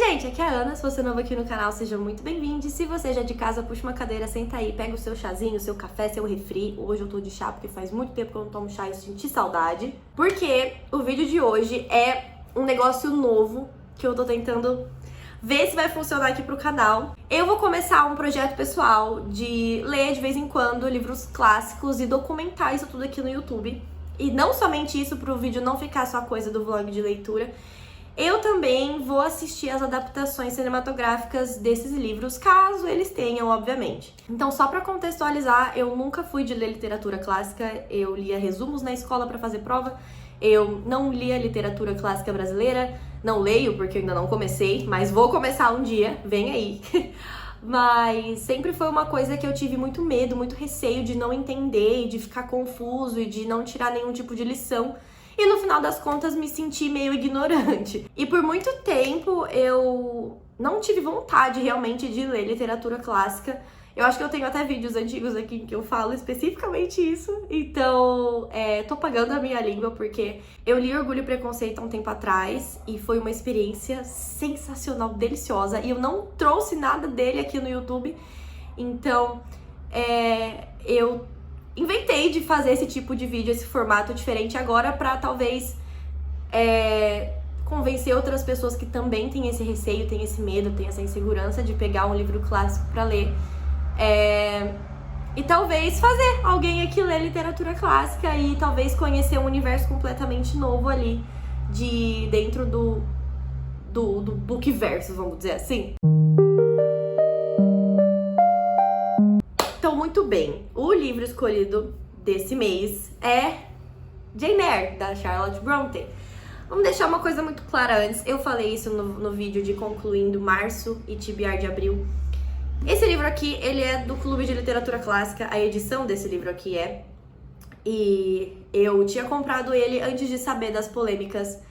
gente, aqui é a Ana. Se você é novo aqui no canal, seja muito bem-vindo. E se você já é de casa, puxa uma cadeira, senta aí, pega o seu chazinho, o seu café, seu refri. Hoje eu tô de chá porque faz muito tempo que eu não tomo chá e eu senti saudade. Porque o vídeo de hoje é um negócio novo que eu tô tentando ver se vai funcionar aqui pro canal. Eu vou começar um projeto pessoal de ler de vez em quando livros clássicos e documentar isso tudo aqui no YouTube. E não somente isso, pro vídeo não ficar só coisa do vlog de leitura. Eu também vou assistir as adaptações cinematográficas desses livros, caso eles tenham, obviamente. Então, só pra contextualizar, eu nunca fui de ler literatura clássica, eu lia resumos na escola pra fazer prova, eu não lia literatura clássica brasileira, não leio porque eu ainda não comecei, mas vou começar um dia, vem aí. Mas sempre foi uma coisa que eu tive muito medo, muito receio de não entender, de ficar confuso e de não tirar nenhum tipo de lição. E no final das contas me senti meio ignorante. E por muito tempo eu não tive vontade realmente de ler literatura clássica. Eu acho que eu tenho até vídeos antigos aqui que eu falo especificamente isso. Então, tô pagando a minha língua porque eu li Orgulho e Preconceito há um tempo atrás e foi uma experiência sensacional, deliciosa. E eu não trouxe nada dele aqui no YouTube. Então, eu inventei de fazer esse tipo de vídeo, esse formato diferente agora pra talvez convencer outras pessoas que também têm esse receio, têm esse medo, têm essa insegurança de pegar um livro clássico pra ler. E talvez fazer alguém aqui ler literatura clássica e talvez conhecer um universo completamente novo ali dentro do bookverso, vamos dizer assim. Então, muito bem, o livro escolhido desse mês é Jane Eyre, da Charlotte Brontë. Vamos deixar uma coisa muito clara antes, eu falei isso no vídeo de concluindo março e TBR de abril. Esse livro aqui, ele é do Clube de Literatura Clássica, a edição desse livro aqui e eu tinha comprado ele antes de saber das polêmicas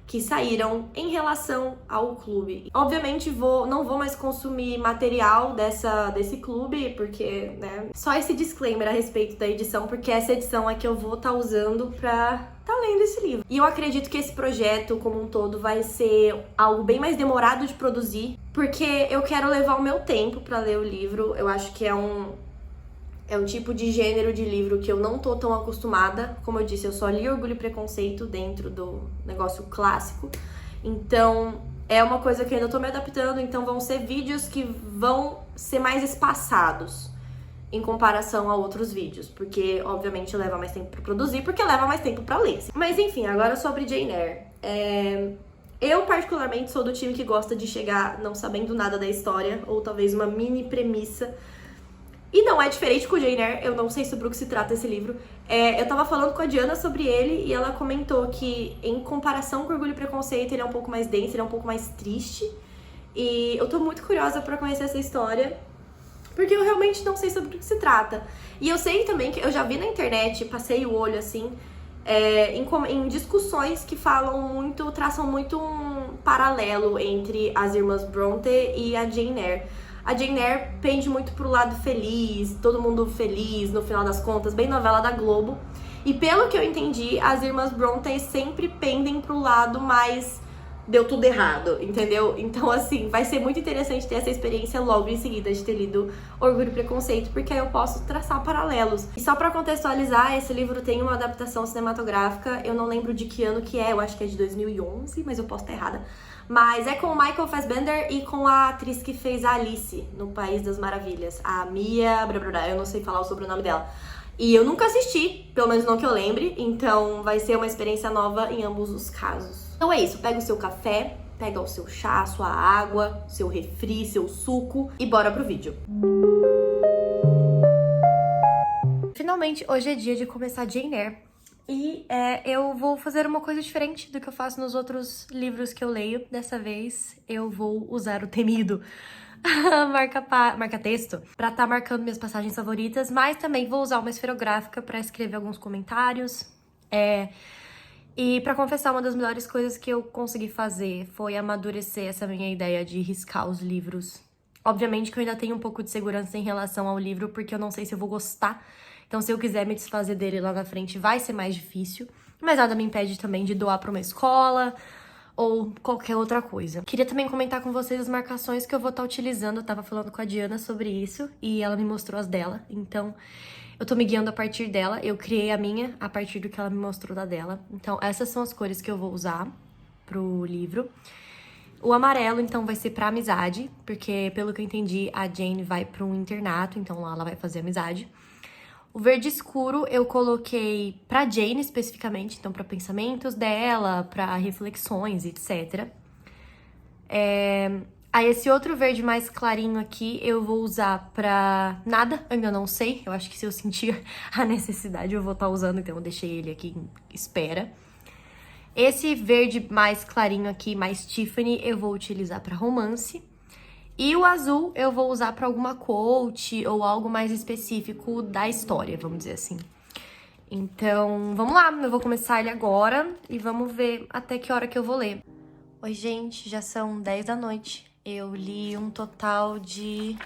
que saíram em relação ao clube. Obviamente não vou mais consumir material desse clube, porque, né, só esse disclaimer a respeito da edição, porque essa edição é que eu vou estar usando pra lendo esse livro. E eu acredito que esse projeto, como um todo, vai ser algo bem mais demorado de produzir, porque eu quero levar o meu tempo pra ler o livro. Eu acho que é um tipo de gênero de livro que eu não tô tão acostumada. Como eu disse, eu só li Orgulho e Preconceito dentro do negócio clássico. Então, é uma coisa que eu ainda tô me adaptando. Então, vão ser vídeos que vão ser mais espaçados em comparação a outros vídeos. Porque, obviamente, leva mais tempo pra produzir, porque leva mais tempo pra ler. Mas, enfim, agora sobre Jane Eyre. Eu, particularmente, sou do time que gosta de chegar não sabendo nada da história, ou talvez uma mini premissa. E não é diferente com o Jane Eyre, eu não sei sobre o que se trata esse livro. Eu tava falando com a Diana sobre ele e ela comentou que, em comparação com Orgulho e Preconceito, ele é um pouco mais denso, ele é um pouco mais triste. E eu tô muito curiosa pra conhecer essa história, porque eu realmente não sei sobre o que se trata. E eu sei também que eu já vi na internet, passei o olho assim, em discussões que traçam muito um paralelo entre as irmãs Brontë e a Jane Eyre. A Jane Eyre pende muito pro lado feliz, todo mundo feliz, no final das contas, bem novela da Globo. E pelo que eu entendi, as irmãs Brontë sempre pendem pro lado mais deu tudo errado, entendeu? Então, assim, vai ser muito interessante ter essa experiência logo em seguida de ter lido Orgulho e Preconceito, porque aí eu posso traçar paralelos. E só pra contextualizar, esse livro tem uma adaptação cinematográfica, eu não lembro de que ano que é, eu acho que é de 2011, mas eu posso estar errada. Mas é com o Michael Fassbender e com a atriz que fez a Alice no País das Maravilhas, a Mia, eu não sei falar o sobrenome dela. E eu nunca assisti, pelo menos não que eu lembre, então vai ser uma experiência nova em ambos os casos. Então é isso, pega o seu café, pega o seu chá, sua água, seu refri, seu suco e bora pro vídeo. Finalmente, hoje é dia de começar Jane Eyre. E eu vou fazer uma coisa diferente do que eu faço nos outros livros que eu leio. Dessa vez, eu vou usar o temido marca-texto pra estar marcando minhas passagens favoritas, mas também vou usar uma esferográfica pra escrever alguns comentários. E pra confessar, uma das melhores coisas que eu consegui fazer foi amadurecer essa minha ideia de riscar os livros. Obviamente que eu ainda tenho um pouco de segurança em relação ao livro, porque eu não sei se eu vou gostar. Então, se eu quiser me desfazer dele lá na frente, vai ser mais difícil. Mas nada me impede também de doar pra uma escola, ou qualquer outra coisa. Queria também comentar com vocês as marcações que eu vou estar utilizando. Eu tava falando com a Diana sobre isso e ela me mostrou as dela, então eu tô me guiando a partir dela. Eu criei a minha a partir do que ela me mostrou da dela. Então essas são as cores que eu vou usar pro livro. O amarelo, então, vai ser pra amizade, porque, pelo que eu entendi, a Jane vai pra um internato, então lá ela vai fazer amizade. O verde escuro eu coloquei pra Jane especificamente, então pra pensamentos dela, pra reflexões, etc. Aí esse outro verde mais clarinho aqui eu vou usar pra nada, ainda não sei. Eu acho que se eu sentir a necessidade eu vou estar usando, então eu deixei ele aqui em espera. Esse verde mais clarinho aqui, mais Tiffany, eu vou utilizar pra romance. E o azul eu vou usar pra alguma quote ou algo mais específico da história, vamos dizer assim. Então, vamos lá, eu vou começar ele agora e vamos ver até que hora que eu vou ler. Oi, gente, já são 10 da noite. Eu li um total de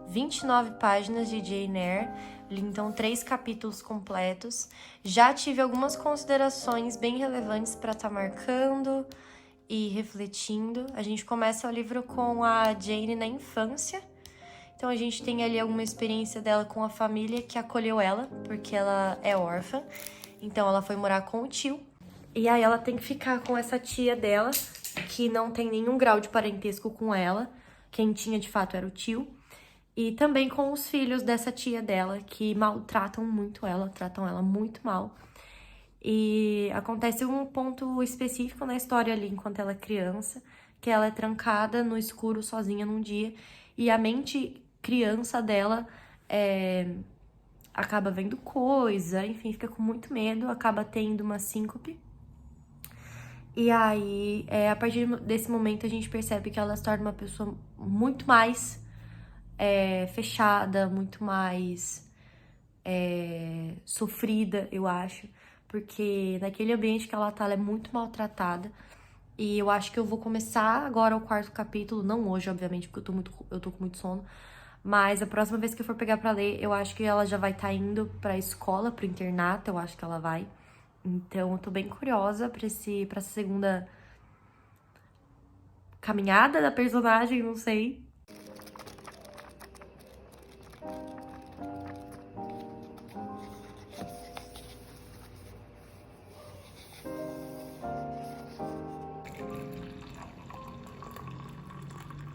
29 páginas de Jane Eyre. Li, então, 3 capítulos completos. Já tive algumas considerações bem relevantes para estar marcando e refletindo. A gente começa o livro com a Jane na infância. Então, a gente tem ali alguma experiência dela com a família que acolheu ela, porque ela é órfã. Então, ela foi morar com o tio. E aí, ela tem que ficar com essa tia dela, que não tem nenhum grau de parentesco com ela. Quem tinha, de fato, era o tio. E também com os filhos dessa tia dela, que maltratam muito ela, tratam ela muito mal. E acontece um ponto específico na história ali, enquanto ela é criança, que ela é trancada no escuro sozinha num dia, e a mente criança dela acaba vendo coisa, enfim, fica com muito medo, acaba tendo uma síncope. E aí, a partir desse momento, a gente percebe que ela se torna uma pessoa muito mais fechada, muito mais sofrida, eu acho. Porque naquele ambiente que ela tá, ela é muito maltratada. E eu acho que eu vou começar agora o 4º capítulo, não hoje, obviamente, porque eu tô com muito sono. Mas a próxima vez que eu for pegar pra ler, eu acho que ela já vai estar indo pra escola, pro internato, eu acho que ela vai. Então eu tô bem curiosa pra essa segunda caminhada da personagem, não sei.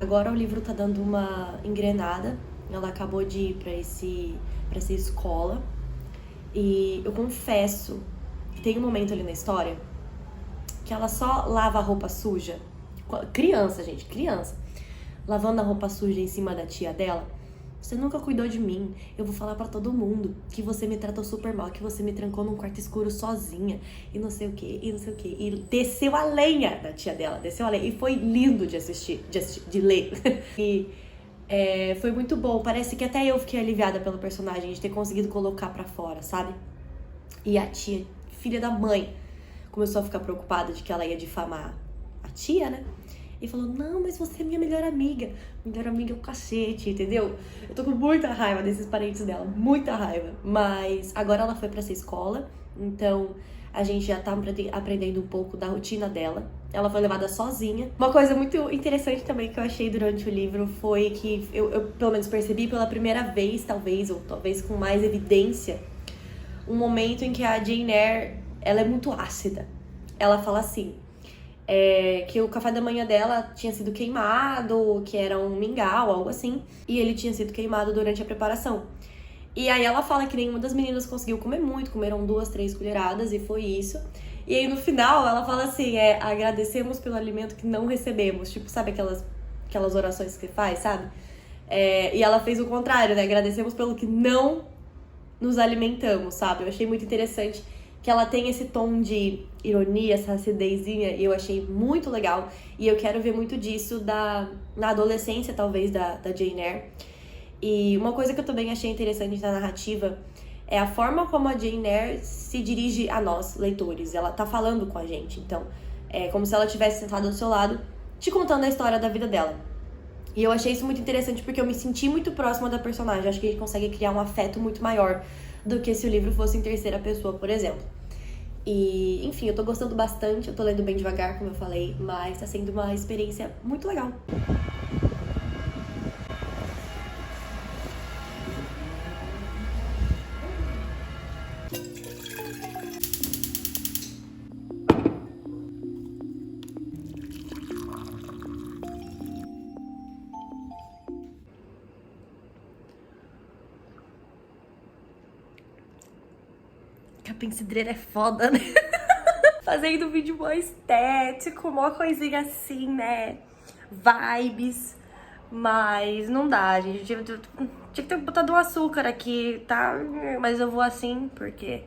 Agora o livro tá dando uma engrenada. Ela acabou de ir pra essa escola. E eu confesso que tem um momento ali na história que ela só lava a roupa suja. Criança, gente, criança. Lavando a roupa suja em cima da tia dela. Você nunca cuidou de mim. Eu vou falar pra todo mundo que você me tratou super mal, que você me trancou num quarto escuro sozinha. E não sei o que, e não sei o que. E desceu a lenha da tia dela, desceu a lenha. E foi lindo de assistir, de ler. E foi muito bom. Parece que até eu fiquei aliviada pelo personagem de ter conseguido colocar pra fora, sabe? E a tia, filha da mãe, começou a ficar preocupada de que ela ia difamar a tia, né? E falou, não, mas você é minha melhor amiga. Melhor amiga é o cacete, entendeu? Eu tô com muita raiva desses parentes dela, muita raiva. Mas agora ela foi pra essa escola, então a gente já tá aprendendo um pouco da rotina dela. Ela foi levada sozinha. Uma coisa muito interessante também que eu achei durante o livro foi que eu pelo menos percebi pela primeira vez, talvez, ou talvez com mais evidência, um momento em que a Jane Eyre, ela é muito ácida. Ela fala assim, que o café da manhã dela tinha sido queimado, que era um mingau, algo assim, e ele tinha sido queimado durante a preparação. E aí ela fala que nenhuma das meninas conseguiu comer muito, comeram 2, 3 colheradas e foi isso. E aí no final ela fala assim, agradecemos pelo alimento que não recebemos, tipo, sabe aquelas orações que você faz, sabe? E ela fez o contrário, né? Agradecemos pelo que não nos alimentamos, sabe? Eu achei muito interessante que ela tem esse tom de ironia, essa acidezinha, e eu achei muito legal. E eu quero ver muito disso na adolescência, talvez, da Jane Eyre. E uma coisa que eu também achei interessante na narrativa é a forma como a Jane Eyre se dirige a nós, leitores. Ela tá falando com a gente, então é como se ela tivesse sentado ao seu lado, te contando a história da vida dela. E eu achei isso muito interessante porque eu me senti muito próxima da personagem. Eu acho que a gente consegue criar um afeto muito maior do que se o livro fosse em terceira pessoa, por exemplo. E, enfim, eu tô gostando bastante, eu tô lendo bem devagar, como eu falei, mas tá sendo uma experiência muito legal. Capim Cidreira é foda, né? Fazendo vídeo mó estético, mó coisinha assim, né? Vibes. Mas não dá, gente. Tinha que ter botado um açúcar aqui, tá? Mas eu vou assim, porque...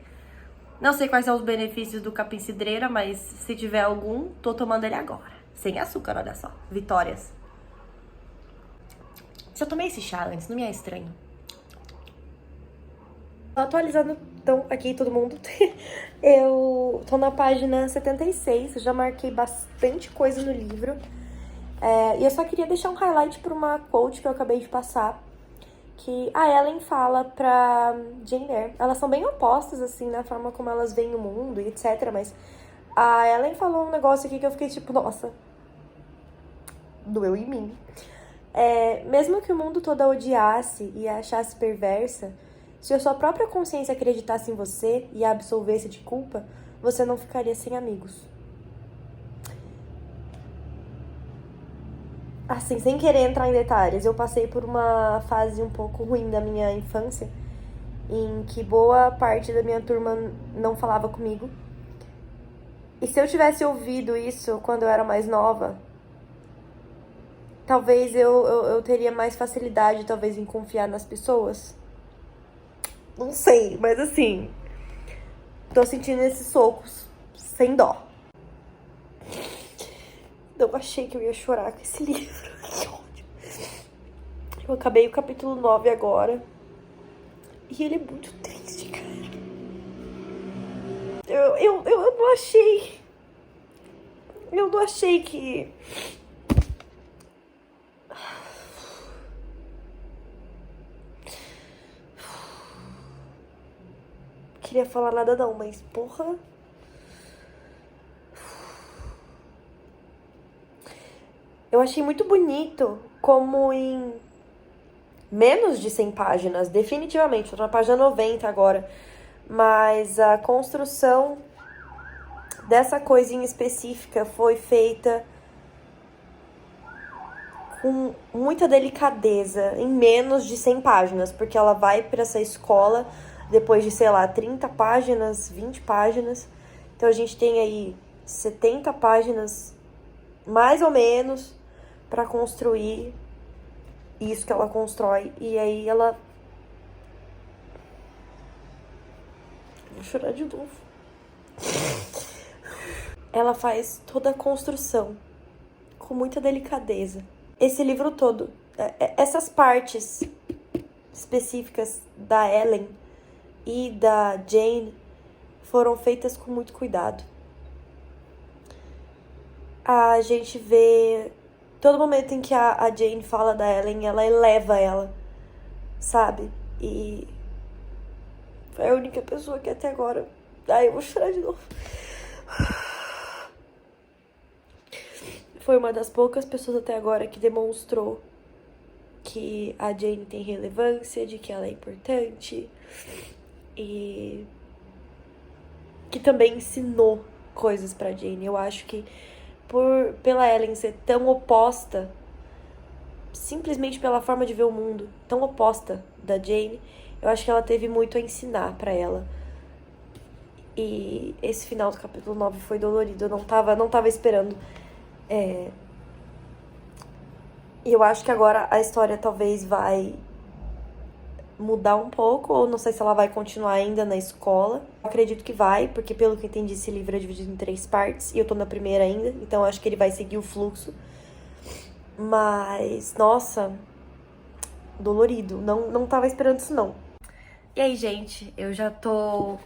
Não sei quais são os benefícios do capim cidreira, mas se tiver algum, tô tomando ele agora. Sem açúcar, olha só. Vitórias. Se eu tomei esse chá antes, não me é estranho. Atualizando, então, aqui todo mundo. Eu tô na página 76, eu já marquei bastante coisa no livro. E eu só queria deixar um highlight pra uma quote que eu acabei de passar, que a Ellen fala pra Jane Eyre. Elas são bem opostas, assim, na forma como elas veem o mundo e etc, mas a Ellen falou um negócio aqui que eu fiquei tipo, nossa, doeu em mim. Mesmo que o mundo todo a odiasse e a achasse perversa, se a sua própria consciência acreditasse em você e a absolvesse de culpa, você não ficaria sem amigos. Assim, sem querer entrar em detalhes, eu passei por uma fase um pouco ruim da minha infância, em que boa parte da minha turma não falava comigo. E se eu tivesse ouvido isso quando eu era mais nova, talvez eu teria mais facilidade, talvez, em confiar nas pessoas. Não sei, mas assim, tô sentindo esses socos sem dó. Eu achei que eu ia chorar com esse livro. Que ódio. Eu acabei o capítulo 9 agora. E ele é muito triste, cara. Eu não achei. Eu não achei que... Queria falar nada não, mas porra. Eu achei muito bonito como em menos de 100 páginas, definitivamente, tô na página 90 agora, mas a construção dessa coisinha específica foi feita com muita delicadeza em menos de 100 páginas, porque ela vai para essa escola depois de, sei lá, 30 páginas, 20 páginas. Então a gente tem aí 70 páginas, mais ou menos, para construir isso que ela constrói. E aí ela... Vou chorar de novo. Ela faz toda a construção com muita delicadeza. Esse livro todo, essas partes específicas da Ellen e da Jane foram feitas com muito cuidado. A gente vê todo momento em que a Jane fala da Ellen, ela eleva ela, sabe? E foi a única pessoa que até agora... Ai, eu vou chorar de novo. Foi uma das poucas pessoas até agora que demonstrou que a Jane tem relevância, de que ela é importante e que também ensinou coisas pra Jane. Eu acho que pela Ellen ser tão oposta, simplesmente pela forma de ver o mundo, tão oposta da Jane, eu acho que ela teve muito a ensinar pra ela. E esse final do capítulo 9 foi dolorido, eu não tava esperando. E eu acho que agora a história talvez vai mudar um pouco, ou não sei se ela vai continuar ainda na escola. Eu acredito que vai, porque pelo que eu entendi, esse livro é dividido em 3 partes, e eu tô na primeira ainda, então eu acho que ele vai seguir o fluxo. Mas, nossa, dolorido, não tava esperando isso não. E aí, gente, eu já tô...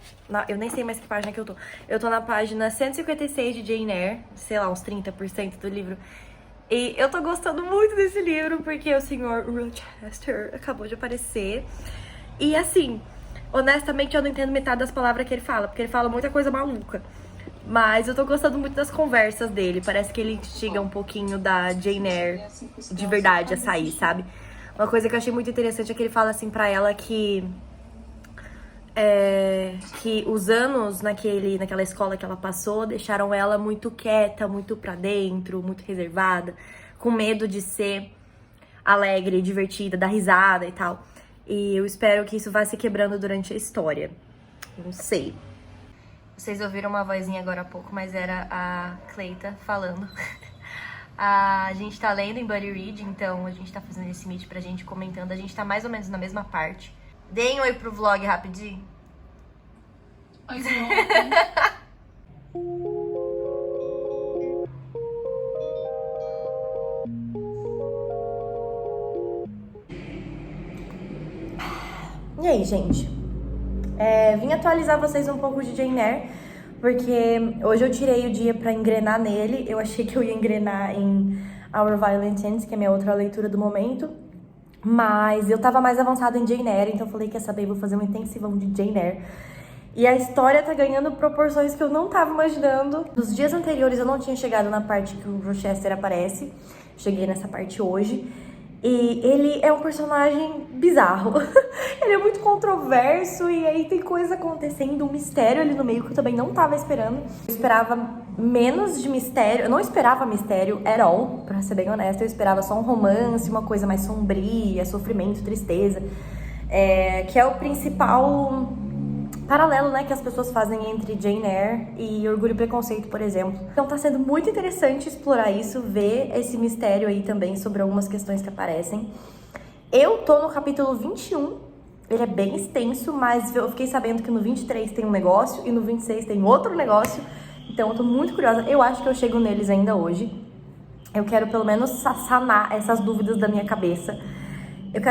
eu nem sei mais que página que eu tô. Eu tô na página 156 de Jane Eyre, sei lá, uns 30% do livro. E eu tô gostando muito desse livro, porque o Sr. Rochester acabou de aparecer. E assim, Honestamente, eu não entendo metade das palavras que ele fala, porque ele fala muita coisa maluca. Mas eu tô gostando muito das conversas dele. Parece que ele instiga um pouquinho da Jane Eyre de verdade a sair, sabe? Uma coisa que eu achei muito interessante é que ele fala assim pra ela que os anos naquela escola que ela passou deixaram ela muito quieta, muito pra dentro, muito reservada, com medo de ser alegre, divertida, dar risada e tal. E eu espero que isso vá se quebrando durante a história. Não sei. Vocês ouviram uma vozinha agora há pouco, mas era a Cleita falando. A gente tá lendo em Buddy Read, então a gente tá fazendo esse meet pra gente comentando. A gente tá mais ou menos na mesma parte. Deem um oi pro vlog rapidinho. Oi, vlog. E aí, gente? Vim atualizar vocês um pouco de Jane Eyre, porque hoje eu tirei o dia pra engrenar nele. Eu achei que eu ia engrenar em Our Violent Ends, que é a minha outra leitura do momento, mas eu tava mais avançada em Jane Eyre, então eu falei, quer saber, vou fazer um intensivão de Jane Eyre. E a história tá ganhando proporções que eu não tava imaginando. Nos dias anteriores eu não tinha chegado na parte que o Rochester aparece, cheguei nessa parte hoje. E ele é um personagem bizarro. Ele é muito controverso e aí tem coisa acontecendo, um mistério ali no meio que eu também não tava esperando. Eu esperava menos de mistério, eu não esperava mistério at all, pra ser bem honesta. Eu esperava só um romance, uma coisa mais sombria, sofrimento, tristeza. Que é o principal paralelo, né, que as pessoas fazem entre Jane Eyre e Orgulho e Preconceito, por exemplo. Então tá sendo muito interessante explorar isso, ver esse mistério aí também sobre algumas questões que aparecem. Eu tô no capítulo 21, ele é bem extenso, mas eu fiquei sabendo que no 23 tem um negócio e no 26 tem outro negócio, então eu tô muito curiosa. Eu acho que eu chego neles ainda hoje. Eu quero pelo menos sanar essas dúvidas da minha cabeça. Eu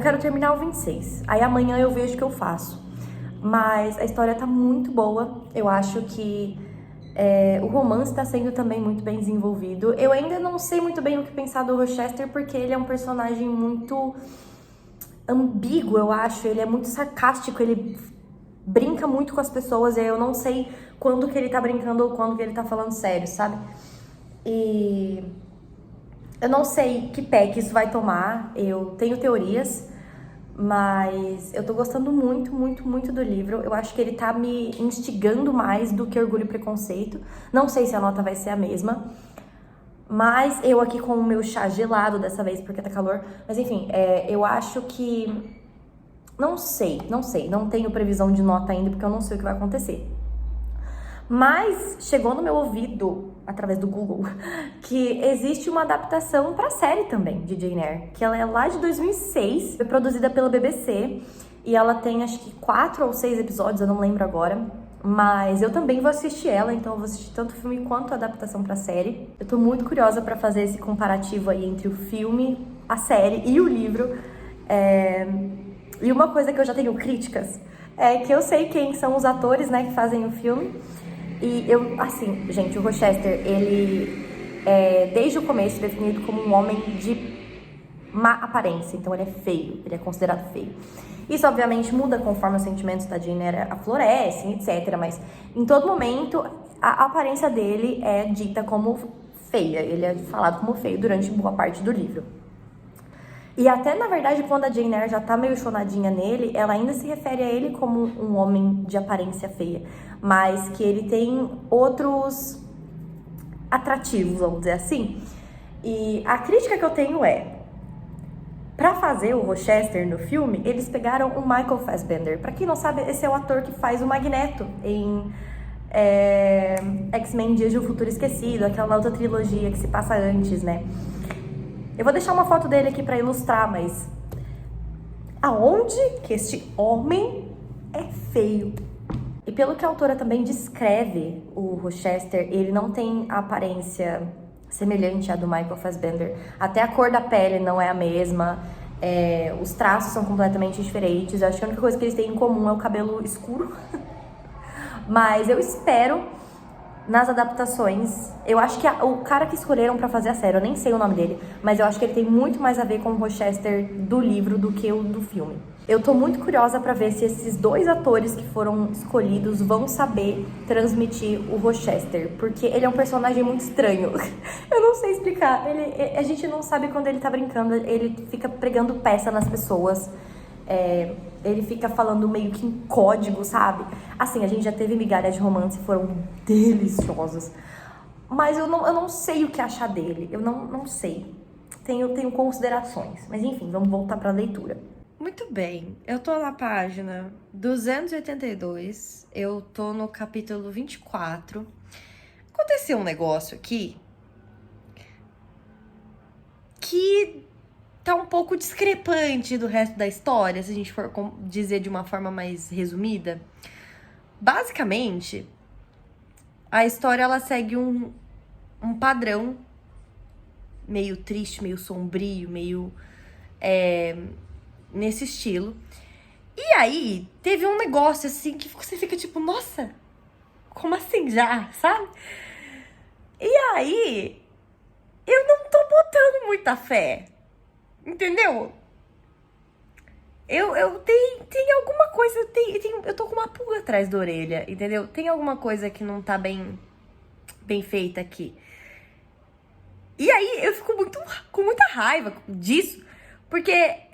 quero terminar o 26, aí amanhã eu vejo o que eu faço. Mas a história tá muito boa. Eu acho que o romance tá sendo também muito bem desenvolvido. Eu ainda não sei muito bem o que pensar do Rochester, porque ele é um personagem muito ambíguo, eu acho. Ele é muito sarcástico, ele brinca muito com as pessoas, e eu não sei quando que ele tá brincando ou quando que ele tá falando sério, sabe? E eu não sei que pé que isso vai tomar. Eu tenho teorias, mas eu tô gostando muito, muito, muito do livro. Eu acho que ele tá me instigando mais do que Orgulho e Preconceito. Não sei se a nota vai ser a mesma, mas eu aqui com o meu chá gelado dessa vez, porque tá calor. Mas enfim, eu acho que... Não sei. Não tenho previsão de nota ainda, porque eu não sei o que vai acontecer. Mas chegou no meu ouvido, através do Google, que existe uma adaptação pra série também de Jane Eyre, que ela é lá de 2006, foi produzida pela BBC, e ela tem acho que 4 ou 6 episódios, eu não lembro agora, mas eu também vou assistir ela, então eu vou assistir tanto o filme quanto a adaptação pra série. Eu tô muito curiosa pra fazer esse comparativo aí entre o filme, a série e o livro. E uma coisa que eu já tenho críticas é que eu sei quem são os atores, né, que fazem o filme. E eu, assim, gente, o Rochester, ele é desde o começo definido como um homem de má aparência, então ele é feio, ele é considerado feio. Isso obviamente muda conforme os sentimentos da Jane Eyre aflorescem, etc, mas em todo momento a aparência dele é dita como feia, ele é falado como feio durante boa parte do livro. E até, na verdade, quando a Jane Eyre já tá meio chonadinha nele, ela ainda se refere a ele como um homem de aparência feia, mas que ele tem outros atrativos, vamos dizer assim. E a crítica que eu tenho pra fazer o Rochester no filme, eles pegaram o Michael Fassbender. Pra quem não sabe, esse é o ator que faz o Magneto em X-Men Dias de um Futuro Esquecido, aquela outra trilogia que se passa antes, né? Eu vou deixar uma foto dele aqui pra ilustrar, mas aonde que este homem é feio? E pelo que a autora também descreve o Rochester, ele não tem a aparência semelhante à do Michael Fassbender. Até a cor da pele não é a mesma, os traços são completamente diferentes. Eu acho que a única coisa que eles têm em comum é o cabelo escuro. Mas eu espero... Nas adaptações, eu acho que o cara que escolheram pra fazer a série, eu nem sei o nome dele, mas eu acho que ele tem muito mais a ver com o Rochester do livro do que o do filme. Eu tô muito curiosa pra ver se esses dois atores que foram escolhidos vão saber transmitir o Rochester, porque ele é um personagem muito estranho. Eu não sei explicar. A gente não sabe quando ele tá brincando, ele fica pregando peça nas pessoas. Ele fica falando meio que em código, sabe? Assim, a gente já teve migalhas de romance, foram deliciosas. Mas eu não sei o que achar dele. Eu não sei. Tenho considerações. Mas enfim, vamos voltar pra leitura. Muito bem, eu tô na página 282, eu tô no capítulo 24. Aconteceu um negócio aqui que tá um pouco discrepante do resto da história, se a gente for dizer de uma forma mais resumida. Basicamente, a história ela segue um padrão meio triste, meio sombrio, meio nesse estilo. E aí, teve um negócio assim que você fica tipo, nossa, como assim já, sabe? E aí, eu não tô botando muita fé, entendeu? Eu tenho alguma coisa, eu tô com uma pulga atrás da orelha, entendeu? Tem alguma coisa que não tá bem feita aqui. E aí, eu fico com muita raiva disso, porque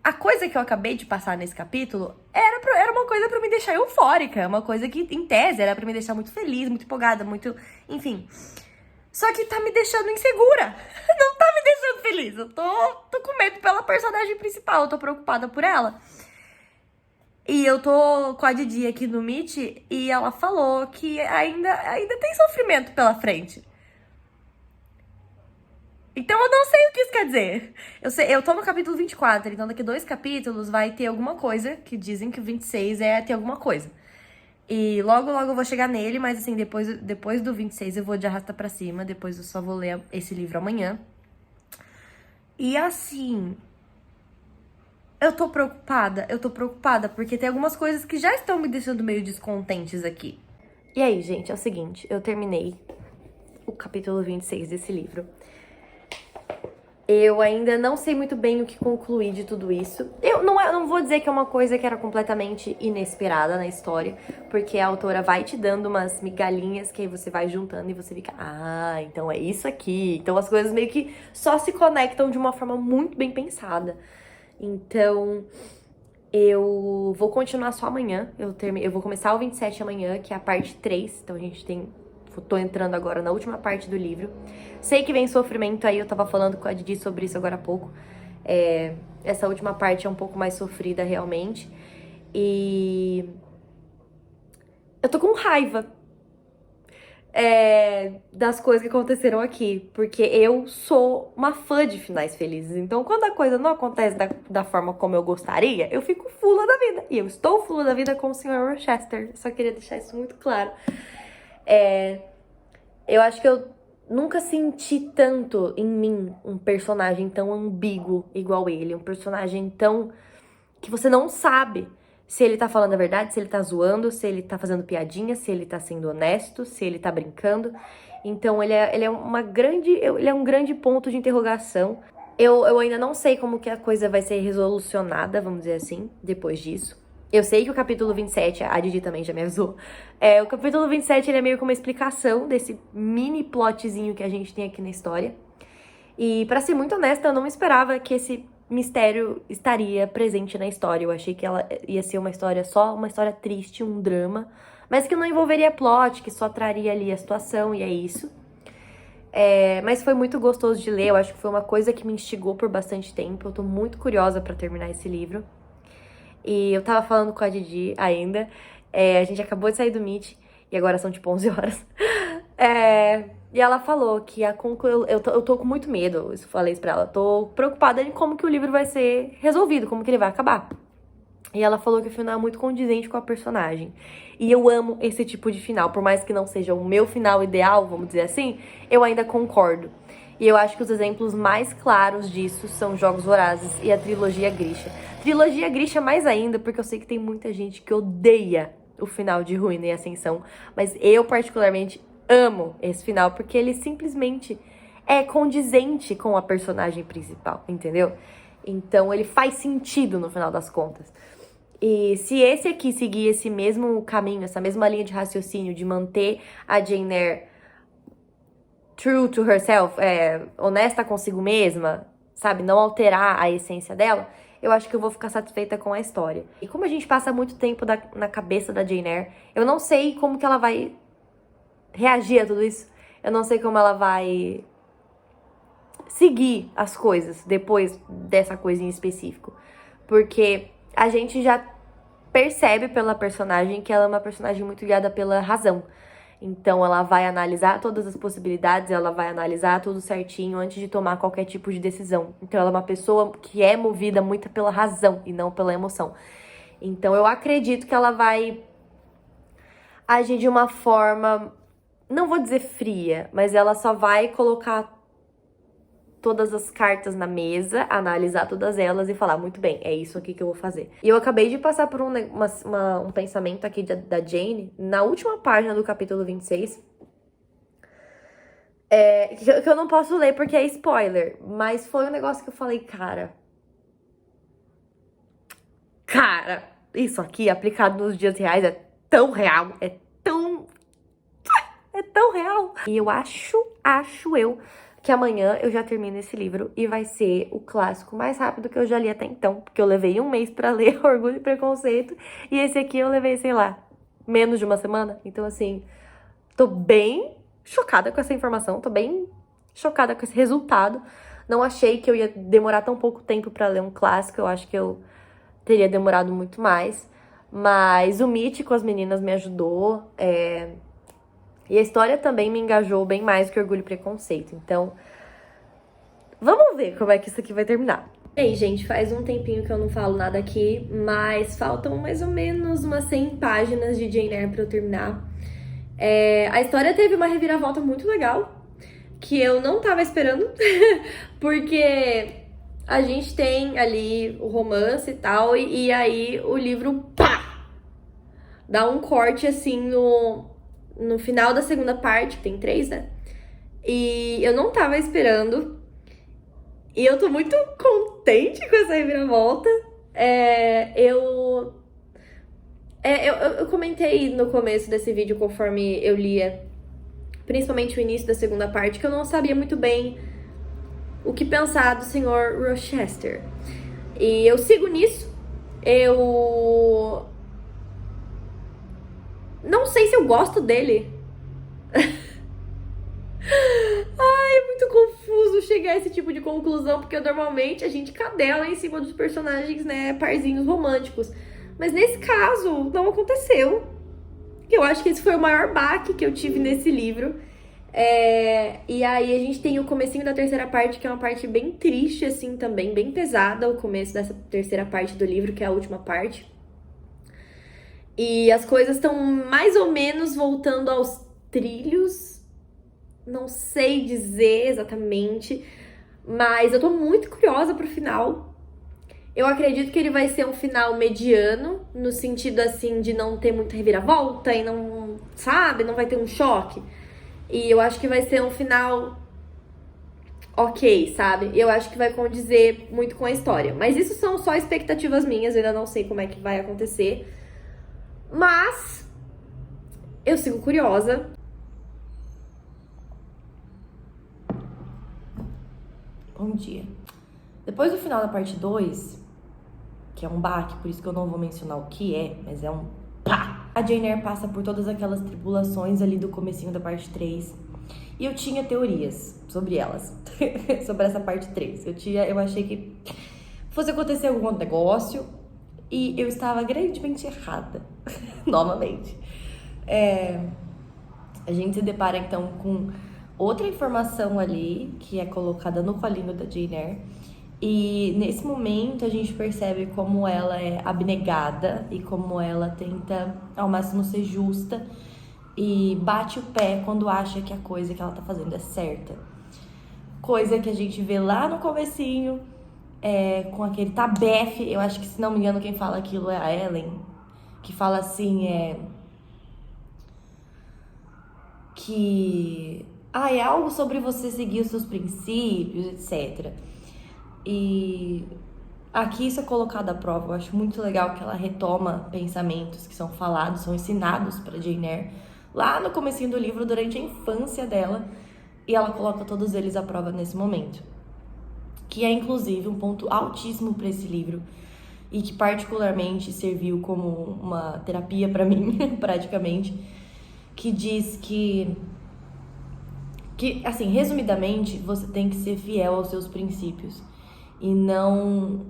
a coisa que eu acabei de passar nesse capítulo era uma coisa pra me deixar eufórica, uma coisa que, em tese, era pra me deixar muito feliz, muito empolgada, muito... Enfim. Só que tá me deixando insegura. Não tá me deixando feliz. Eu tô com medo pela personagem principal, eu tô preocupada por ela. E eu tô com a Didi aqui no Meet e ela falou que ainda tem sofrimento pela frente. Então eu não sei o que isso quer dizer. Eu tô no capítulo 24, então daqui 2 capítulos vai ter alguma coisa, que dizem que o 26 é ter alguma coisa. E logo eu vou chegar nele, mas assim, depois do 26 eu vou de arrasta pra cima, depois eu só vou ler esse livro amanhã. E assim, eu tô preocupada porque tem algumas coisas que já estão me deixando meio descontentes aqui. E aí, gente, é o seguinte, eu terminei o capítulo 26 desse livro. Eu ainda não sei muito bem o que concluir de tudo isso. Eu não vou dizer que é uma coisa que era completamente inesperada na história, porque a autora vai te dando umas migalhinhas que aí você vai juntando e você fica, então é isso aqui. Então as coisas meio que só se conectam de uma forma muito bem pensada. Então, eu vou continuar só amanhã. Eu vou começar o 27 amanhã, que é a parte 3. Então a gente tô entrando agora na última parte do livro. Sei que vem sofrimento aí, eu tava falando com a Didi sobre isso agora há pouco. Essa última parte é um pouco mais sofrida, realmente. E eu tô com raiva das coisas que aconteceram aqui. Porque eu sou uma fã de finais felizes. Então, quando a coisa não acontece da forma como eu gostaria, eu fico fula da vida. E eu estou fula da vida com o Sr. Rochester. Só queria deixar isso muito claro. Eu acho que eu nunca senti tanto em mim um personagem tão ambíguo igual ele. Um personagem tão... que você não sabe se ele tá falando a verdade, se ele tá zoando, se ele tá fazendo piadinha, se ele tá sendo honesto, se ele tá brincando. Então ele é um grande ponto de interrogação. Eu ainda não sei como que a coisa vai ser resolucionada, vamos dizer assim, depois disso. Eu sei que o capítulo 27, a Didi também já me avisou, o capítulo 27 ele é meio que uma explicação desse mini plotzinho que a gente tem aqui na história. E pra ser muito honesta, eu não esperava que esse mistério estaria presente na história. Eu achei que ela ia ser uma história triste, um drama, mas que não envolveria plot, que só traria ali a situação, e é isso. Mas foi muito gostoso de ler, eu acho que foi uma coisa que me instigou por bastante tempo. Eu tô muito curiosa pra terminar esse livro. E eu tava falando com a Didi ainda, a gente acabou de sair do Meet, e agora são tipo 11 horas. E ela falou que eu tô com muito medo, eu falei isso pra ela, tô preocupada em como que o livro vai ser resolvido, como que ele vai acabar. E ela falou que o final é muito condizente com a personagem. E eu amo esse tipo de final, por mais que não seja o meu final ideal, vamos dizer assim, eu ainda concordo. E eu acho que os exemplos mais claros disso são Jogos Vorazes e a trilogia Grisha. Trilogia Grisha mais ainda, porque eu sei que tem muita gente que odeia o final de Ruína e Ascensão, mas eu particularmente amo esse final, porque ele simplesmente é condizente com a personagem principal, entendeu? Então ele faz sentido no final das contas. E se esse aqui seguir esse mesmo caminho, essa mesma linha de raciocínio de manter a Jane Eyre true to herself, honesta consigo mesma, sabe, não alterar a essência dela, eu acho que eu vou ficar satisfeita com a história. E como a gente passa muito tempo na cabeça da Jane Eyre, eu não sei como que ela vai reagir a tudo isso. Eu não sei como ela vai seguir as coisas depois dessa coisa em específico. Porque a gente já percebe pela personagem que ela é uma personagem muito guiada pela razão. Então ela vai analisar todas as possibilidades, ela vai analisar tudo certinho antes de tomar qualquer tipo de decisão. Então ela é uma pessoa que é movida muito pela razão e não pela emoção. Então eu acredito que ela vai agir de uma forma, não vou dizer fria, mas ela só vai colocar todas as cartas na mesa, analisar todas elas e falar, muito bem, é isso aqui que eu vou fazer. E eu acabei de passar por um pensamento aqui da Jane, na última página do capítulo 26, que eu não posso ler porque é spoiler, mas foi um negócio que eu falei, cara, isso aqui aplicado nos dias reais é tão real, é tão real. E eu acho que amanhã eu já termino esse livro e vai ser o clássico mais rápido que eu já li até então, porque eu levei um mês pra ler Orgulho e Preconceito, e esse aqui eu levei, sei lá, menos de uma semana. Então, assim, tô bem chocada com essa informação, tô bem chocada com esse resultado. Não achei que eu ia demorar tão pouco tempo pra ler um clássico, eu acho que eu teria demorado muito mais. Mas o Meet com as meninas me ajudou, e a história também me engajou bem mais que Orgulho e Preconceito. Então, vamos ver como é que isso aqui vai terminar. E aí, gente, faz um tempinho que eu não falo nada aqui, mas faltam mais ou menos umas 100 páginas de Jane Eyre pra eu terminar. A história teve uma reviravolta muito legal, que eu não tava esperando, porque a gente tem ali o romance e tal, e aí o livro, pá! Dá um corte, assim, no final da segunda parte, que tem 3, né? E eu não tava esperando. E eu tô muito contente com essa reviravolta. Eu comentei no começo desse vídeo, conforme eu lia, principalmente o início da segunda parte, que eu não sabia muito bem o que pensar do Sr. Rochester. E eu sigo nisso. Eu não sei se eu gosto dele. Ai, é muito confuso chegar a esse tipo de conclusão, porque normalmente a gente cadela em cima dos personagens, né, parzinhos românticos. Mas nesse caso, não aconteceu. Eu acho que esse foi o maior baque que eu tive nesse livro. E aí a gente tem o comecinho da terceira parte, que é uma parte bem triste, assim, também, bem pesada, o começo dessa terceira parte do livro, que é a última parte. E as coisas estão mais ou menos voltando aos trilhos. Não sei dizer exatamente, mas eu tô muito curiosa pro final. Eu acredito que ele vai ser um final mediano, no sentido, assim, de não ter muita reviravolta e não, sabe, não vai ter um choque. E eu acho que vai ser um final ok, sabe? Eu acho que vai condizer muito com a história. Mas isso são só expectativas minhas, eu ainda não sei como é que vai acontecer. Mas eu sigo curiosa. Bom dia. Depois do final da parte 2, que é um baque, por isso que eu não vou mencionar o que é, mas é um pá! A Jane Eyre passa por todas aquelas tribulações ali do comecinho da parte 3. E eu tinha teorias sobre elas, sobre essa parte 3. Eu achei que fosse acontecer algum outro negócio e eu estava grandemente errada, novamente. A gente se depara então com outra informação ali, que é colocada no colinho da Jane Eyre. E nesse momento a gente percebe como ela é abnegada e como ela tenta ao máximo ser justa e bate o pé quando acha que a coisa que ela tá fazendo é certa. Coisa que a gente vê lá no comecinho, com aquele tabefe. Eu acho que, se não me engano, quem fala aquilo é a Ellen, que fala assim, que é algo sobre você seguir os seus princípios, etc. E aqui isso é colocado à prova. Eu acho muito legal que ela retoma pensamentos que são falados, são ensinados pra Jane Eyre lá no comecinho do livro, durante a infância dela, e ela coloca todos eles à prova nesse momento. Que é, inclusive, um ponto altíssimo para esse livro e que particularmente serviu como uma terapia para mim, praticamente, que diz que, assim, resumidamente, você tem que ser fiel aos seus princípios e não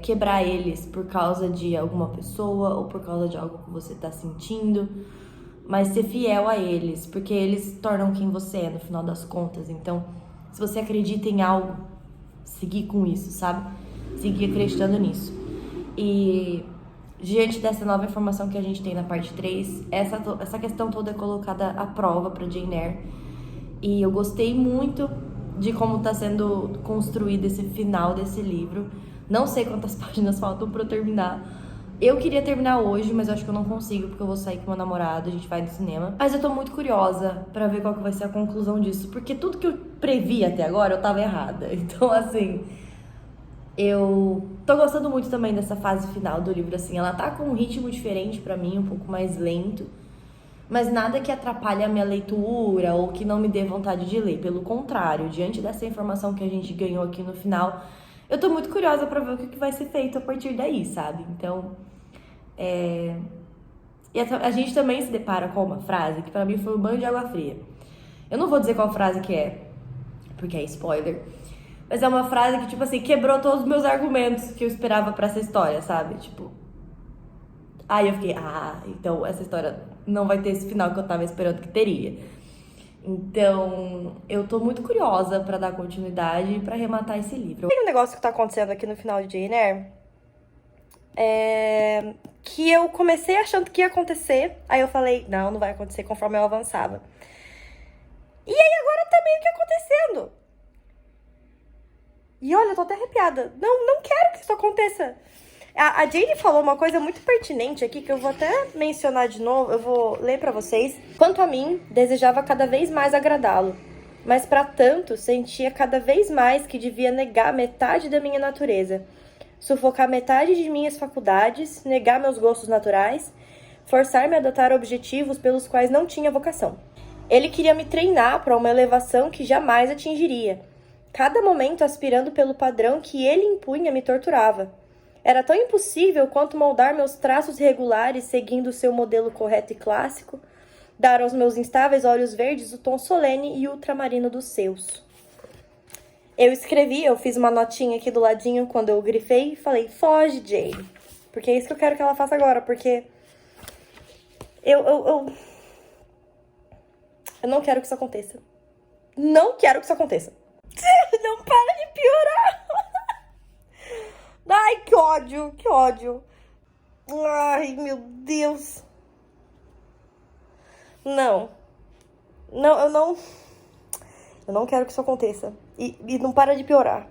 quebrar eles por causa de alguma pessoa ou por causa de algo que você tá sentindo, mas ser fiel a eles, porque eles tornam quem você é no final das contas. Então, se você acredita em algo, seguir com isso, sabe? Seguir acreditando nisso. E diante dessa nova informação que a gente tem na parte 3, essa questão toda é colocada à prova pra Jane Eyre. E eu gostei muito de como tá sendo construído esse final desse livro. Não sei quantas páginas faltam pra eu terminar. Eu queria terminar hoje, mas eu acho que eu não consigo, porque eu vou sair com meu namorado, a gente vai no cinema. Mas eu tô muito curiosa pra ver qual que vai ser a conclusão disso, porque tudo que eu previ até agora, eu tava errada. Então, assim, eu tô gostando muito também dessa fase final do livro, assim. Ela tá com um ritmo diferente pra mim, um pouco mais lento, mas nada que atrapalhe a minha leitura ou que não me dê vontade de ler. Pelo contrário, diante dessa informação que a gente ganhou aqui no final, eu tô muito curiosa pra ver o que vai ser feito a partir daí, sabe? Então, e a gente também se depara com uma frase que pra mim foi um banho de água fria. Eu não vou dizer qual frase que é, porque é spoiler, mas é uma frase que, tipo assim, quebrou todos os meus argumentos que eu esperava pra essa história, sabe? Tipo, aí eu fiquei, então essa história não vai ter esse final que eu tava esperando que teria. Então, eu tô muito curiosa pra dar continuidade e pra arrematar esse livro. Tem um negócio que tá acontecendo aqui no final de Jane Eyre, que eu comecei achando que ia acontecer, aí eu falei, não vai acontecer conforme eu avançava. E aí agora tá meio que acontecendo. E olha, eu tô até arrepiada. Não quero que isso aconteça. A Jane falou uma coisa muito pertinente aqui, que eu vou até mencionar de novo, eu vou ler pra vocês. Quanto a mim, desejava cada vez mais agradá-lo, mas pra tanto, sentia cada vez mais que devia negar metade da minha natureza, sufocar metade de minhas faculdades, negar meus gostos naturais, forçar-me a adotar objetivos pelos quais não tinha vocação. Ele queria me treinar para uma elevação que jamais atingiria. Cada momento aspirando pelo padrão que ele impunha me torturava. Era tão impossível quanto moldar meus traços regulares seguindo o seu modelo correto e clássico, dar aos meus instáveis olhos verdes o tom solene e ultramarino dos seus. Eu fiz uma notinha aqui do ladinho quando eu grifei e falei, foge, Jane. Porque é isso que eu quero que ela faça agora, porque eu não quero que isso aconteça. Não quero que isso aconteça. Não para de piorar. Ai, que ódio, que ódio. Ai, meu Deus. Não, eu não quero que isso aconteça. E não para de piorar.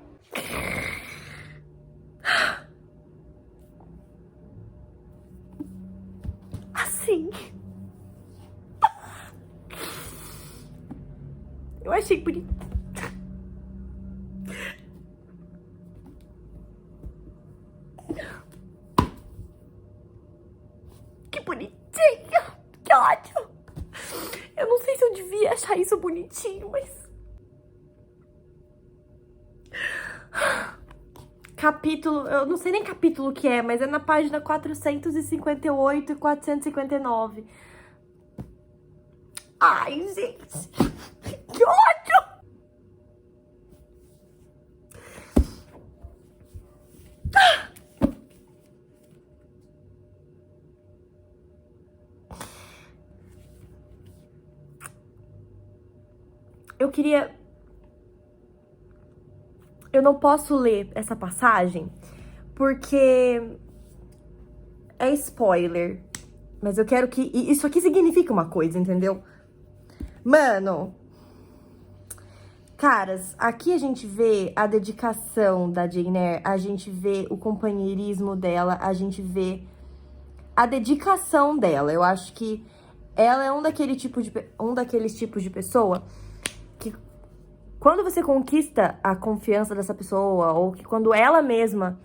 Assim. Eu achei bonito. Que bonitinho. Que ódio. Eu não sei se eu devia achar isso bonitinho, mas... Capítulo... Eu não sei nem capítulo que é, mas é na página 458 e 459. Ai, gente. Que ódio. Eu não posso ler essa passagem porque é spoiler. Mas eu quero que... Isso aqui significa uma coisa, entendeu? Mano... Caras, aqui a gente vê a dedicação da Jane Eyre, a gente vê o companheirismo dela, a gente vê a dedicação dela. Eu acho que ela é um daqueles tipos de pessoa que quando você conquista a confiança dessa pessoa, ou que quando ela mesma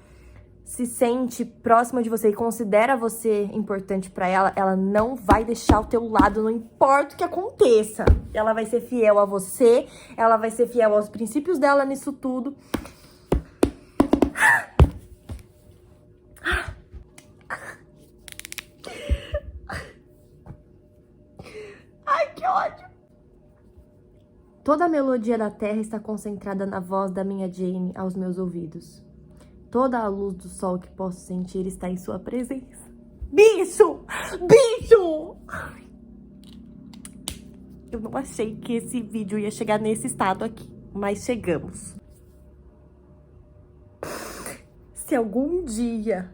se sente próxima de você e considera você importante pra ela, ela não vai deixar o teu lado, não importa o que aconteça. Ela vai ser fiel a você, ela vai ser fiel aos princípios dela nisso tudo. Ai, que ódio! Toda a melodia da terra está concentrada na voz da minha Jane aos meus ouvidos. Toda a luz do sol que posso sentir está em sua presença. Bicho! Bicho! Eu não achei que esse vídeo ia chegar nesse estado aqui, mas chegamos. Se algum dia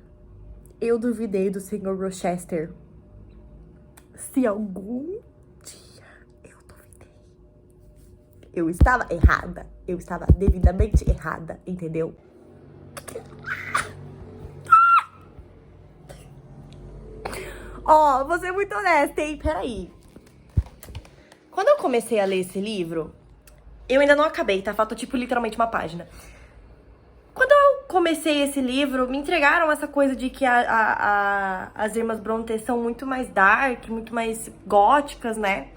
eu duvidei do Sr. Rochester, se algum dia eu duvidei, eu estava errada. Eu estava devidamente errada, entendeu? Ó, vou ser muito honesta, hein? Peraí. Quando eu comecei a ler esse livro, eu ainda não acabei, tá? Falta, tipo, literalmente uma página. Quando eu comecei esse livro, me entregaram essa coisa de que as irmãs Brontë são muito mais dark, muito mais góticas, né?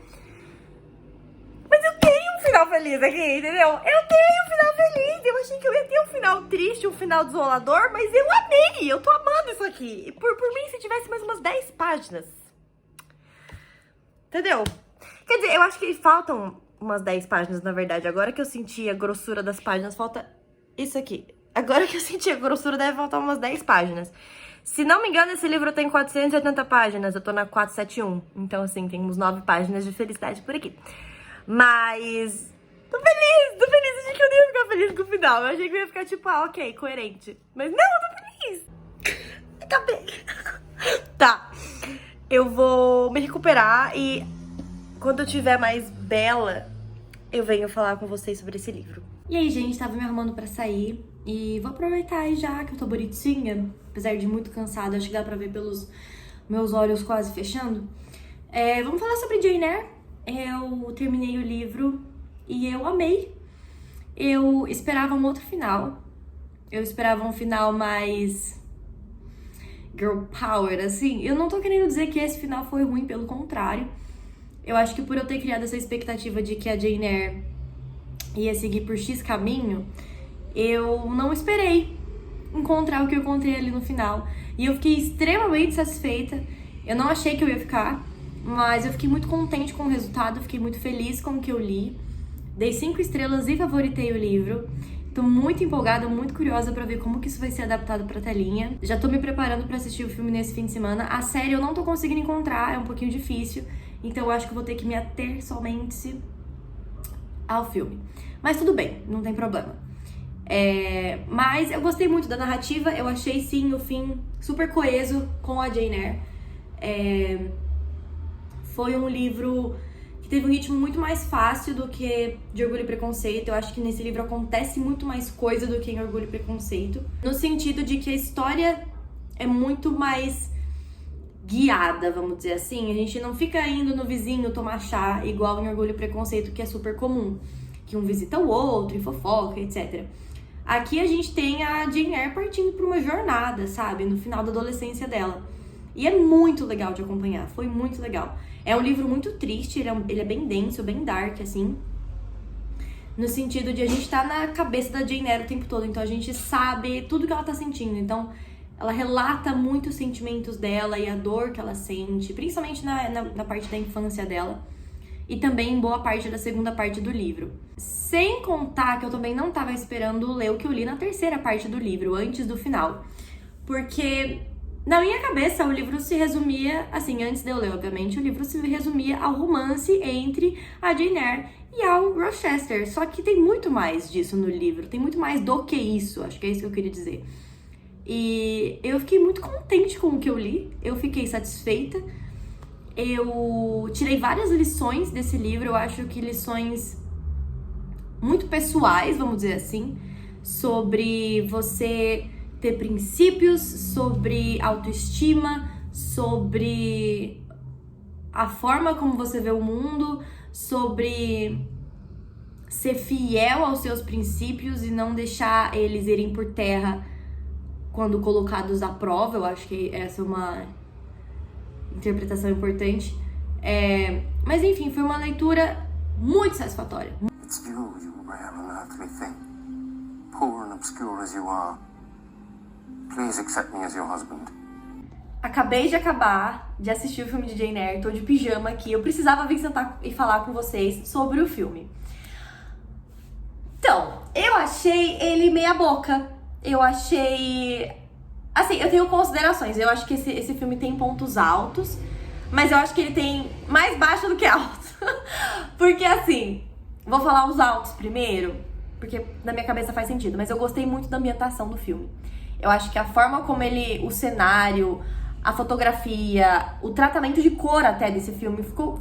Mas eu tenho um final feliz aqui, entendeu? Eu tenho um final feliz. Eu achei que eu ia ter um final triste, um final desolador, mas eu amei. Eu tô amando isso aqui. E por mim, se tivesse mais umas 10 páginas. Entendeu? Quer dizer, eu acho que faltam umas 10 páginas, na verdade. Agora que eu senti a grossura das páginas, falta isso aqui. Agora que eu senti a grossura, deve faltar umas 10 páginas. Se não me engano, esse livro tem 480 páginas. Eu tô na 471. Então, assim, tem uns 9 páginas de felicidade por aqui. Mas tô feliz, achei que eu não ia ficar feliz com o final. Eu achei que eu ia ficar tipo, ok, coerente. Mas não, eu tô feliz. Acabei. Tá, eu vou me recuperar e quando eu tiver mais bela, eu venho falar com vocês sobre esse livro. E aí, gente, tava me arrumando pra sair e vou aproveitar aí já que eu tô bonitinha, apesar de muito cansada, acho que dá pra ver pelos meus olhos quase fechando. Vamos falar sobre Jane Eyre. Eu terminei o livro e eu amei. Eu esperava um outro final. Eu esperava um final mais girl power, assim. Eu não tô querendo dizer que esse final foi ruim, pelo contrário. Eu acho que por eu ter criado essa expectativa de que a Jane Eyre ia seguir por X caminho, eu não esperei encontrar o que eu encontrei ali no final. E eu fiquei extremamente satisfeita. Eu não achei que eu ia ficar, mas eu fiquei muito contente com o resultado, fiquei muito feliz com o que eu li. Dei 5 estrelas e favoritei o livro. Tô muito empolgada, muito curiosa pra ver como que isso vai ser adaptado pra telinha. Já tô me preparando pra assistir o filme nesse fim de semana. A série eu não tô conseguindo encontrar, é um pouquinho difícil. Então eu acho que eu vou ter que me ater somente ao filme. Mas tudo bem, não tem problema. Mas eu gostei muito da narrativa. Eu achei, sim, o fim super coeso com a Jane Eyre. Foi um livro que teve um ritmo muito mais fácil do que de Orgulho e Preconceito. Eu acho que nesse livro acontece muito mais coisa do que em Orgulho e Preconceito. No sentido de que a história é muito mais guiada, vamos dizer assim. A gente não fica indo no vizinho tomar chá, igual em Orgulho e Preconceito, que é super comum. Que um visita o outro e fofoca, etc. Aqui a gente tem a Jane Eyre partindo por uma jornada, sabe? No final da adolescência dela. E é muito legal de acompanhar, foi muito legal. É um livro muito triste, ele é bem denso, bem dark, assim. No sentido de a gente tá na cabeça da Jane Eyre o tempo todo, então a gente sabe tudo que ela tá sentindo. Então, ela relata muito os sentimentos dela e a dor que ela sente, principalmente na parte da infância dela. E também em boa parte da segunda parte do livro. Sem contar que eu também não tava esperando ler o que eu li na terceira parte do livro, antes do final. Porque na minha cabeça o livro se resumia, assim, antes de eu ler, obviamente, o livro se resumia ao romance entre a Jane Eyre e ao Rochester. Só que tem muito mais disso no livro, tem muito mais do que isso, acho que é isso que eu queria dizer. E eu fiquei muito contente com o que eu li, eu fiquei satisfeita. Eu tirei várias lições desse livro, eu acho que lições muito pessoais, vamos dizer assim, sobre você ter princípios, sobre autoestima, sobre a forma como você vê o mundo, sobre ser fiel aos seus princípios e não deixar eles irem por terra quando colocados à prova. Eu acho que essa é uma interpretação importante. Mas enfim, foi uma leitura muito satisfatória. It's you rare unearthly thing. Poor and obscure as you are, please accept me as your husband. Acabei de acabar de assistir o filme de Jane Eyre, tô de pijama aqui. Eu precisava vir sentar e falar com vocês sobre o filme. Então, eu achei ele meia boca. Eu achei... Assim, eu tenho considerações. Eu acho que esse filme tem pontos altos, mas eu acho que ele tem mais baixo do que alto. Porque assim, vou falar os altos primeiro, porque na minha cabeça faz sentido. Mas eu gostei muito da ambientação do filme. Eu acho que a forma como o cenário, a fotografia, o tratamento de cor até desse filme ficou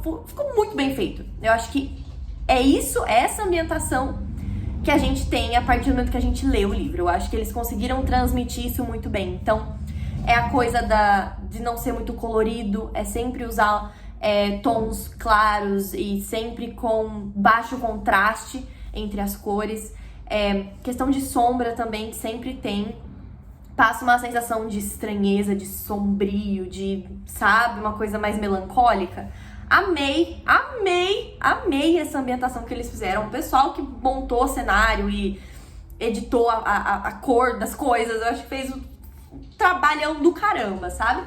muito bem feito. Eu acho que é essa ambientação que a gente tem a partir do momento que a gente lê o livro. Eu acho que eles conseguiram transmitir isso muito bem. Então, é a coisa de não ser muito colorido, é sempre usar tons claros e sempre com baixo contraste entre as cores. Questão de sombra também, que sempre tem. Passa uma sensação de estranheza, de sombrio, sabe, uma coisa mais melancólica. Amei essa ambientação que eles fizeram. O pessoal que montou o cenário e editou a cor das coisas, eu acho que fez um trabalhão do caramba, sabe?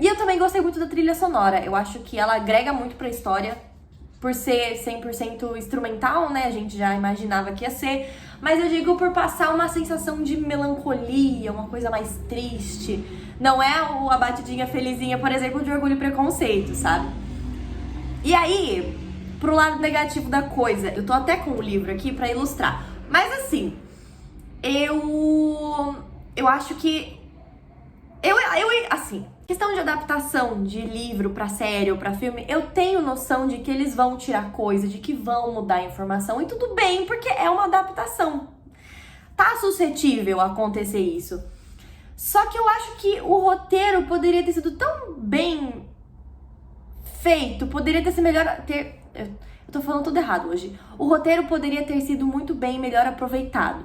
E eu também gostei muito da trilha sonora. Eu acho que ela agrega muito pra história, por ser 100% instrumental, né? A gente já imaginava que ia ser. Mas eu digo por passar uma sensação de melancolia, uma coisa mais triste. Não é a batidinha felizinha, por exemplo, de Orgulho e Preconceito, sabe? E aí, pro lado negativo da coisa, eu tô até com o livro aqui pra ilustrar. Mas assim, eu acho que... assim, questão de adaptação de livro pra série ou pra filme, eu tenho noção de que eles vão tirar coisa, de que vão mudar a informação, e tudo bem, porque é uma adaptação. Tá suscetível a acontecer isso. Só que eu acho que o roteiro poderia ter sido tão bem feito, poderia ter sido melhor... Eu tô falando tudo errado hoje. O roteiro poderia ter sido muito bem, melhor aproveitado.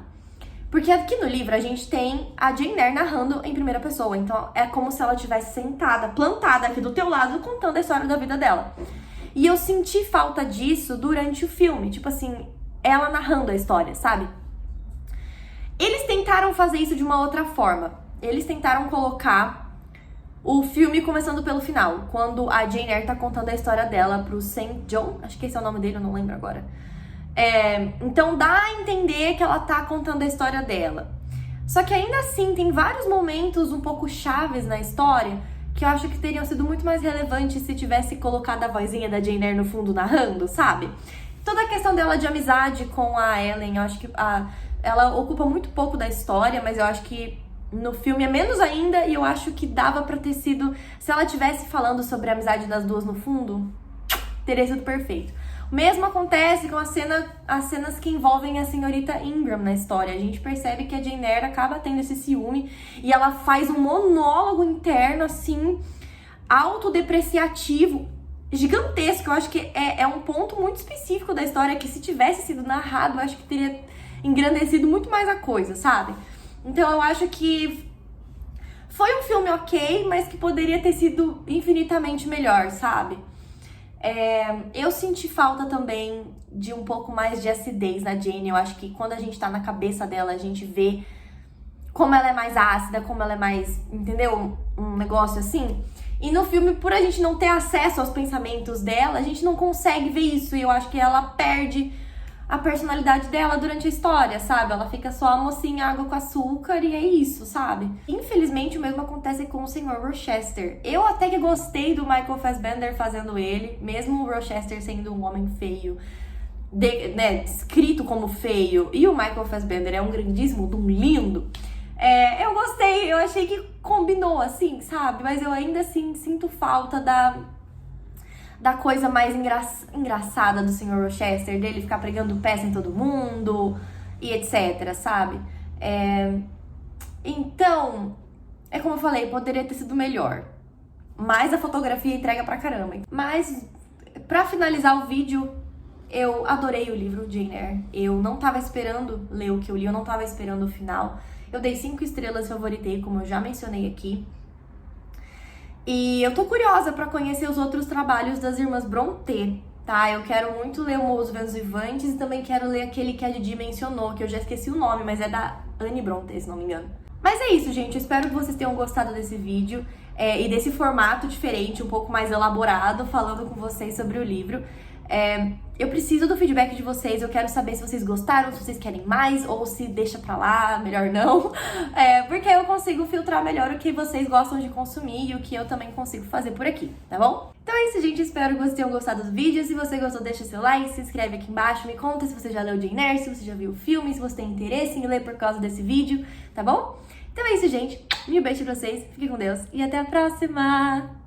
Porque aqui no livro a gente tem a Jane Eyre narrando em primeira pessoa. Então é como se ela estivesse sentada, plantada aqui do teu lado, contando a história da vida dela. E eu senti falta disso durante o filme. Tipo assim, ela narrando a história, sabe? Eles tentaram fazer isso de uma outra forma. Eles tentaram colocar o filme começando pelo final, quando a Jane Eyre tá contando a história dela pro St. John. Acho que esse é o nome dele, eu não lembro agora. Então dá a entender que ela tá contando a história dela. Só que ainda assim tem vários momentos um pouco chaves na história que eu acho que teriam sido muito mais relevantes se tivesse colocado a vozinha da Jane Eyre no fundo narrando, sabe? Toda a questão dela de amizade com a Ellen, eu acho que ela ocupa muito pouco da história, mas eu acho que no filme é menos ainda, e eu acho que dava pra ter sido... Se ela tivesse falando sobre a amizade das duas no fundo, teria sido perfeito. O mesmo acontece com as cenas que envolvem a senhorita Ingram na história. A gente percebe que a Jane Eyre acaba tendo esse ciúme e ela faz um monólogo interno, assim, autodepreciativo, gigantesco. Eu acho que é um ponto muito específico da história que, se tivesse sido narrado, eu acho que teria engrandecido muito mais a coisa, sabe? Então eu acho que foi um filme ok, mas que poderia ter sido infinitamente melhor, sabe? Eu senti falta também de um pouco mais de acidez na Jane. Eu acho que quando a gente tá na cabeça dela, a gente vê como ela é mais ácida, como ela é mais, entendeu? Um negócio assim. E no filme, por a gente não ter acesso aos pensamentos dela, a gente não consegue ver isso. E eu acho que ela perde a personalidade dela durante a história, sabe? Ela fica só a mocinha água com açúcar e é isso, sabe? Infelizmente, o mesmo acontece com o Sr. Rochester. Eu até que gostei do Michael Fassbender fazendo ele, mesmo o Rochester sendo um homem feio, descrito como feio, e o Michael Fassbender é um grandíssimo, um lindo. Eu gostei, eu achei que combinou, assim, sabe? Mas eu ainda assim sinto falta da coisa mais engraçada do Sr. Rochester, dele ficar pregando peça em todo mundo e etc, sabe? Então, é como eu falei, poderia ter sido melhor. Mas a fotografia entrega pra caramba. Mas, pra finalizar o vídeo, eu adorei o livro Jane Eyre. Eu não tava esperando ler o que eu li, eu não tava esperando o final. Eu dei 5 estrelas, favoritei, como eu já mencionei aqui. E eu tô curiosa pra conhecer os outros trabalhos das irmãs Brontë, tá? Eu quero muito ler o Os Ventos Vivantes e também quero ler aquele que a Didi mencionou, que eu já esqueci o nome, mas é da Anne Brontë, se não me engano. Mas é isso, gente. Eu espero que vocês tenham gostado desse vídeo e desse formato diferente, um pouco mais elaborado, falando com vocês sobre o livro. Eu preciso do feedback de vocês, eu quero saber se vocês gostaram, se vocês querem mais, ou se deixa pra lá, melhor não. Porque eu consigo filtrar melhor o que vocês gostam de consumir e o que eu também consigo fazer por aqui, tá bom? Então é isso, gente, espero que vocês tenham gostado do vídeo. Se você gostou, deixa seu like, se inscreve aqui embaixo, me conta se você já leu Jane Eyre, se você já viu o filme, se você tem interesse em ler por causa desse vídeo, tá bom? Então é isso, gente. Um beijo pra vocês, fiquem com Deus e até a próxima!